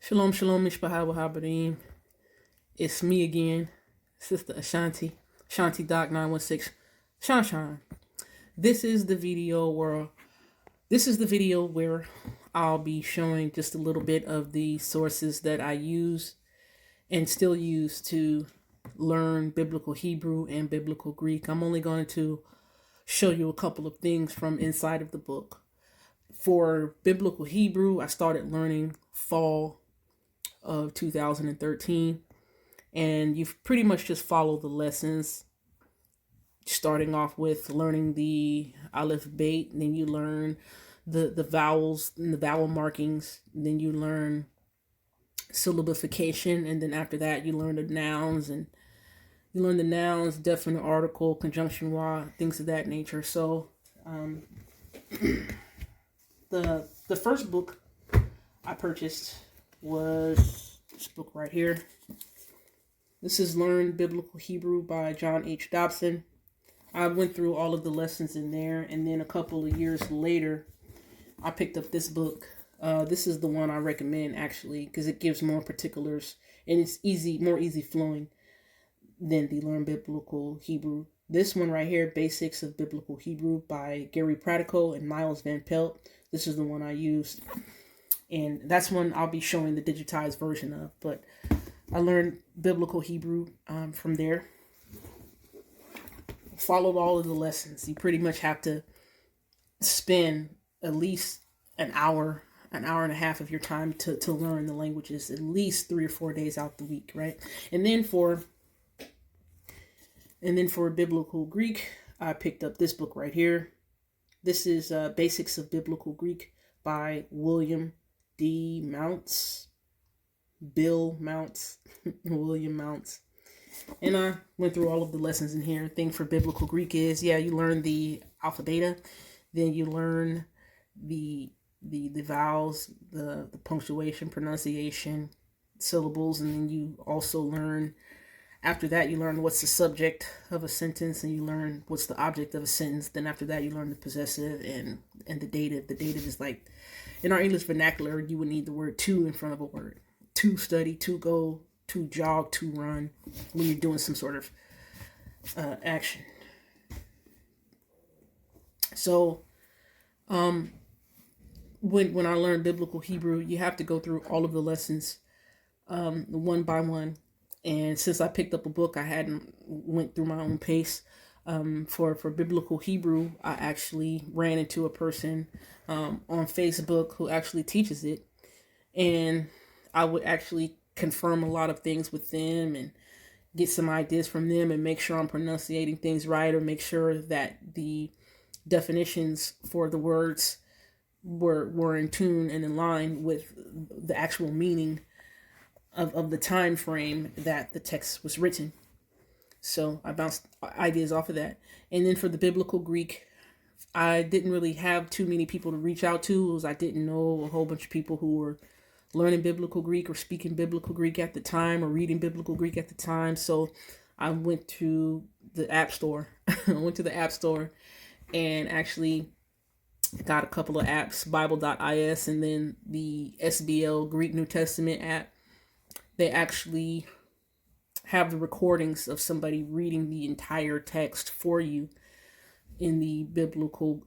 Shalom, shalom, Mishpaha Wahabadim. It's me again, Sister Ashanti, Shan-t DoC 916, Shan. This is the video where I'll be showing just a little bit of the sources that I use and still use to learn biblical Hebrew and biblical Greek. I'm only going to show you a couple of things from inside of the book. For biblical Hebrew, I started learning fall of 2013, and you've pretty much just followed the lessons, starting off with learning the aleph bet, then you learn the vowels and the vowel markings, then you learn syllabification, and then after that you learn the nouns, and you learn the nouns, definite article, conjunction wa, things of that nature. So the first book I purchased was this book right here. This is Learn Biblical Hebrew by John H. Dobson. I went through all of the lessons in there, and then a couple of years later, I picked up this book. This is the one I recommend, actually, because it gives more particulars, and it's more easy flowing than the Learn Biblical Hebrew. This one right here, Basics of Biblical Hebrew by Gary Pratico and Miles Van Pelt. This is the one I used, and that's one I'll be showing the digitized version of. But I learned biblical Hebrew from there. Followed all of the lessons. You pretty much have to spend at least an hour and a half of your time to learn the languages, at least 3 or 4 days out the week, right? And then for biblical Greek, I picked up this book right here. This is Basics of Biblical Greek by William D. Mounts. William Mounts. And I went through all of the lessons in here. Thing for biblical Greek is, you learn the alphabet, then you learn the vowels, the punctuation, pronunciation, syllables, and then you also learn, after that you learn what's the subject of a sentence, and you learn what's the object of a sentence. Then after that you learn the possessive and the dative. The dative is like, in our English vernacular, you would need the word to in front of a word. To study, to go, to jog, to run, when you're doing some sort of action. So when I learned biblical Hebrew, you have to go through all of the lessons one by one. And since I picked up a book, I hadn't went through my own pace. For biblical Hebrew, I actually ran into a person on Facebook who actually teaches it, and I would actually confirm a lot of things with them and get some ideas from them and make sure I'm pronunciating things right, or make sure that the definitions for the words were in tune and in line with the actual meaning of the time frame that the text was written. So I bounced ideas off of that. And then for the biblical Greek, I didn't really have too many people to reach out to, because I didn't know a whole bunch of people who were learning biblical Greek or speaking biblical Greek at the time, or reading biblical Greek at the time. So I went to the App Store. And actually got a couple of apps, Bible.is, and then the SBL Greek New Testament app. They actually have the recordings of somebody reading the entire text for you in the biblical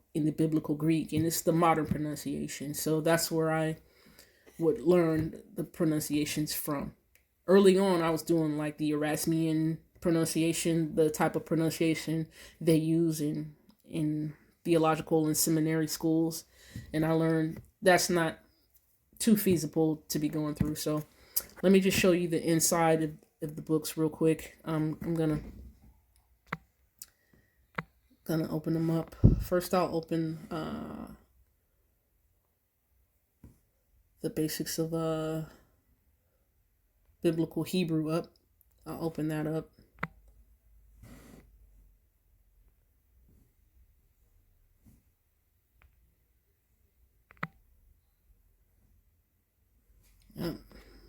Greek, and it's the modern pronunciation. So that's where I would learn the pronunciations from. Early on, I was doing like the Erasmian pronunciation, the type of pronunciation they use in theological and seminary schools, and I learned that's not too feasible to be going through. So let me just show you the inside of the books real quick. I'm gonna open them up. First, I'll open the basics of biblical Hebrew up. I'll open that up. Yep.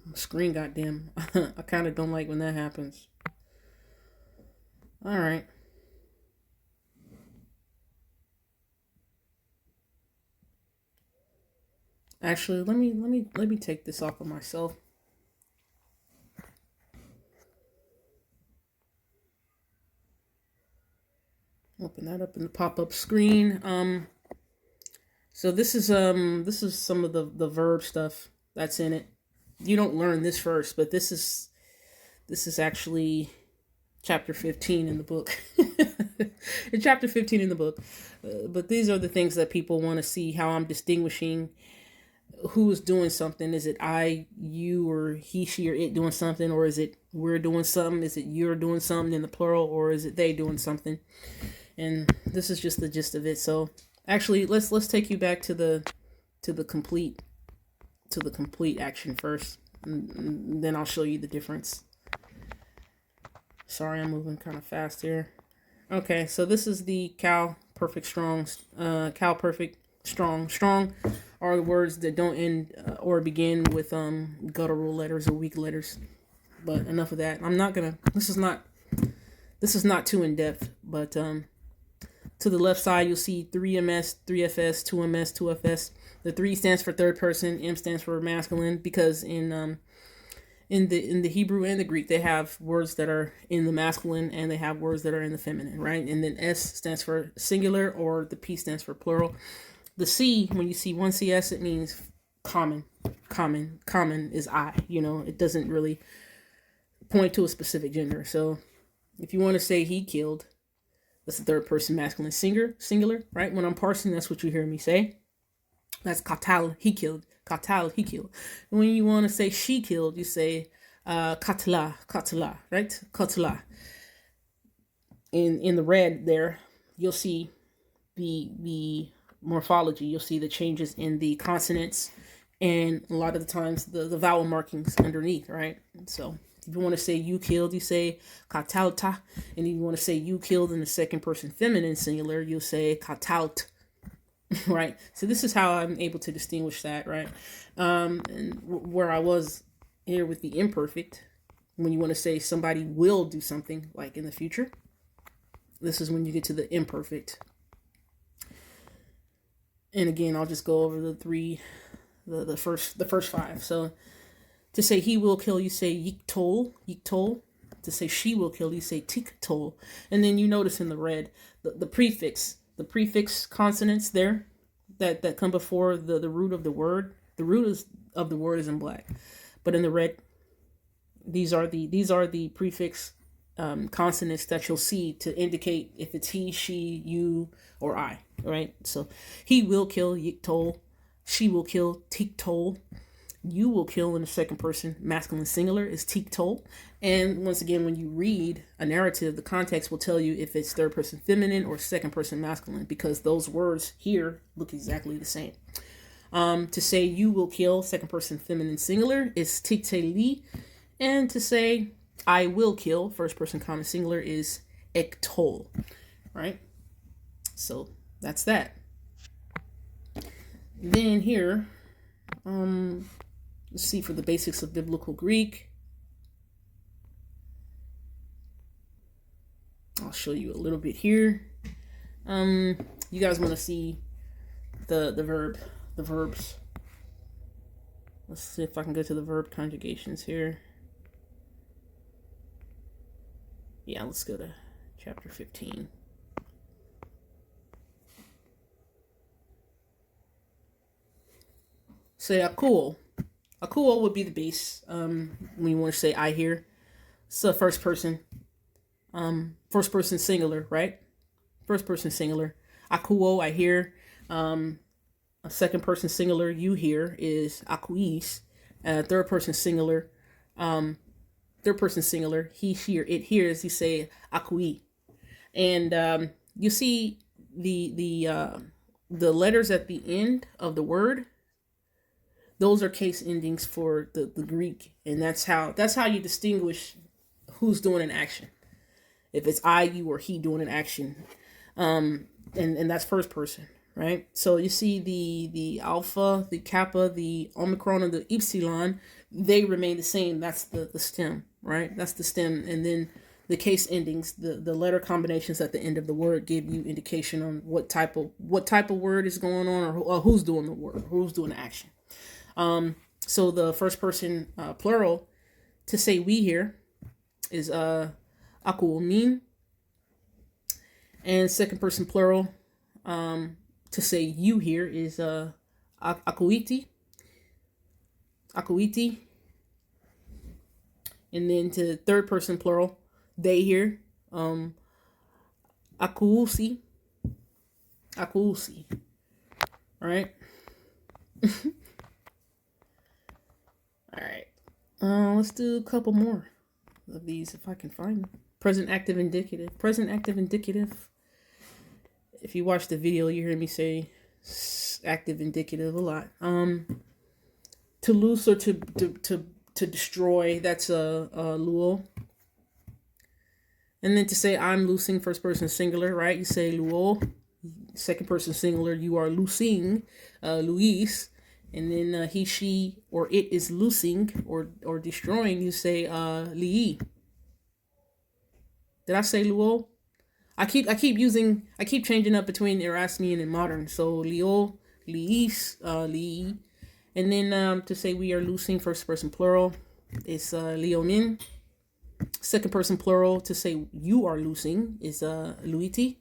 My screen got dim. I kind of don't like when that happens. All right. Actually, let me take this off of myself. Open that up in the pop-up screen. So this is some of the verb stuff that's in it. You don't learn this first, but this is actually chapter 15 in the book. In chapter 15 in the book. But these are the things that people want to see, how I'm distinguishing who is doing something. Is it I, you, or he, she, or it doing something? Or is it we're doing something? Is it you're doing something in the plural? Or is it they doing something? And this is just the gist of it. So actually, let's take you back to the complete action first, and then I'll show you the difference. Sorry, I'm moving kind of fast here. Okay, so this is the cow perfect strong. Cow perfect strong. Strong are words that don't end or begin with guttural letters or weak letters. But enough of that. I'm not gonna. This is not too in depth. But to the left side, you'll see 3MS, 3FS, 2MS, 2FS. The 3 stands for third person. M stands for masculine, because in the Hebrew and the Greek, they have words that are in the masculine and they have words that are in the feminine, right? And then S stands for singular, or the P stands for plural. The C, when you see 1CS, it means common. Common is I. It doesn't really point to a specific gender. So if you want to say he killed, that's the third person masculine singular, right? When I'm parsing, that's what you hear me say. That's katal, he killed. Katal, he killed. And when you want to say she killed, you say katla, right? Katla. In the red there, you'll see the morphology. You'll see the changes in the consonants, and a lot of the times the vowel markings underneath, right? So if you want to say you killed, you say katalta. And if you want to say you killed in the second person feminine singular, you'll say katalt. Right? So this is how I'm able to distinguish that, right? And where I was here with the imperfect, when you want to say somebody will do something, like in the future, this is when you get to the imperfect. And again, I'll just go over the first 5. So to say he will kill, you say yiktol. To say she will kill, you say tiktol. And then you notice in the red, the prefix consonants there that come before the root of the word. The root of the word is in black, but in the red, these are the prefix consonants that you'll see to indicate if it's he, she, you, or I. Right? So he will kill yiktol, she will kill tiktol. You will kill in the second person masculine singular is tiktol. And once again, when you read a narrative, the context will tell you if it's third person feminine or second person masculine, because those words here look exactly the same. To say you will kill, second person feminine singular, is tikteli. And to say I will kill, first person common singular, is ektol. Right? So that's that. Then here, let's see, for the basics of biblical Greek, I'll show you a little bit here. You guys want to see the verbs. Let's see if I can go to the verb conjugations here. Yeah, let's go to chapter 15. Say akuo. Akuo would be the base. When you want to say I here, so first person singular, right? First person singular. Akuo, I hear. A second person singular, you hear, is akuis. Third person singular, he, she, or it hears, you say akui. And you see the letters at the end of the word. Those are case endings for the Greek, and that's how you distinguish who's doing an action. If it's I, you, or he doing an action, and that's first person, right? So you see the alpha, the kappa, the omicron, and the epsilon, they remain the same. That's the stem, right? That's the stem, and then the case endings, the letter combinations at the end of the word give you indication on what type of word is going on, or who's doing the word, who's doing the action. So the first person plural to say we here is aku min, and second person plural to say you here is akuiti, akuiti, and then to third person plural they here akuusi, akuusi. All right. All right. Let's do a couple more of these if I can find them. Present active indicative. Present active indicative. If you watch the video, you hear me say active indicative a lot. To loose or to destroy. That's a luo. And then to say I'm loosing, first person singular, right? You say luo. Second person singular, you are loosing, Luis. And then he, she, or it is loosing or destroying. You say li. Did I say luo? I keep changing up between Erasmian and modern. So lio, liis, li. And then to say we are loosing, first person plural, it's leonin. Second person plural to say you are loosing is luiti.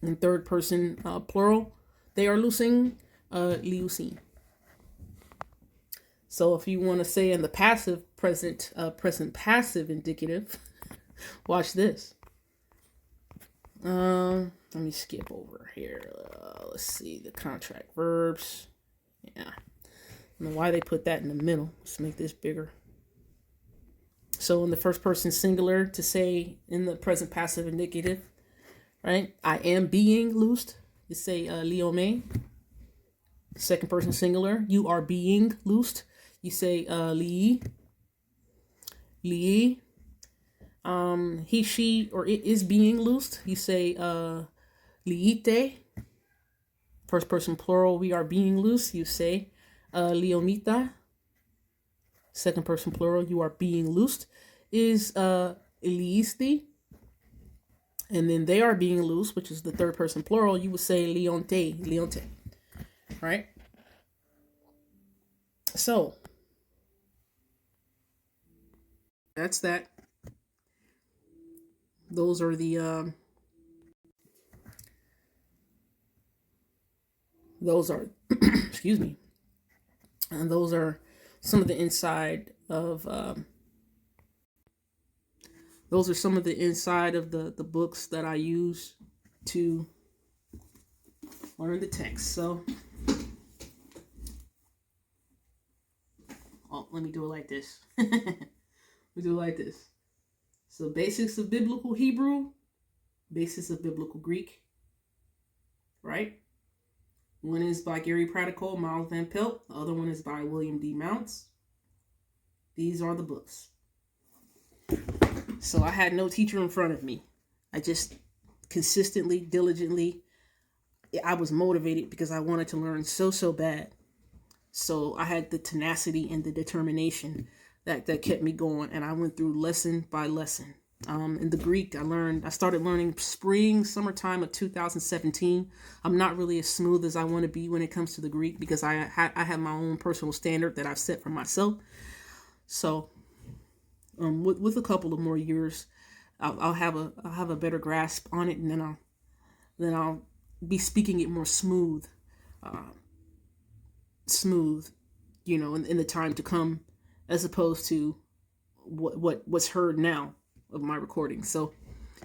And third person plural, they are loosing, liusin. So if you want to say in the passive present passive indicative, watch this. Let me skip over here. Let's see the contract verbs. Yeah, I don't know why they put that in the middle. Let's make this bigger. So in the first person singular to say in the present passive indicative, right? I am being loosed. You say liome. Second person singular. You are being loosed. You say li. Li. He, she, or it is being loosed. You say liite. First person plural. We are being loosed. You say liomita. Second person plural. You are being loosed. Is liisti. And then they are being loose, which is the third person plural. You would say leonte, leonte, right? So that's that. Those are the excuse me, and those are some of the inside of those are some of the inside of the books that I use to learn the text. So, let me do it like this. We do it like this. So, basics of biblical Hebrew, basics of biblical Greek, right? One is by Gary Pratical, Miles Van Pelt. The other one is by William D. Mounts. These are the books. So I had no teacher in front of me. I just consistently, diligently, I was motivated because I wanted to learn so bad. So I had the tenacity and the determination that kept me going. And I went through lesson by lesson. In the Greek, I started learning summertime of 2017. I'm not really as smooth as I want to be when it comes to the Greek because I have my own personal standard that I've set for myself. So with a couple of more years, I'll have a better grasp on it, and then I'll be speaking it more smooth, in the time to come, as opposed to what's heard now of my recording. So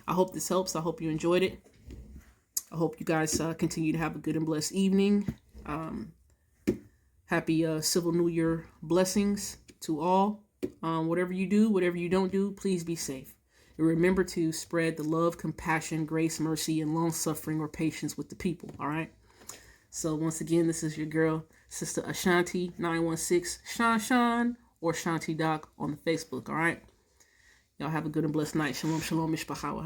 I hope this helps. I hope you enjoyed it. I hope you guys continue to have a good and blessed evening. Happy Civil New Year blessings to all. Whatever you do, whatever you don't do, please be safe. And remember to spread the love, compassion, grace, mercy, and long suffering or patience with the people. All right. So once again, this is your girl, Sister Shan-t 916 Shan or Shan-t DoC on the Facebook. All right. Y'all have a good and blessed night. Shalom, shalom, mishpacha,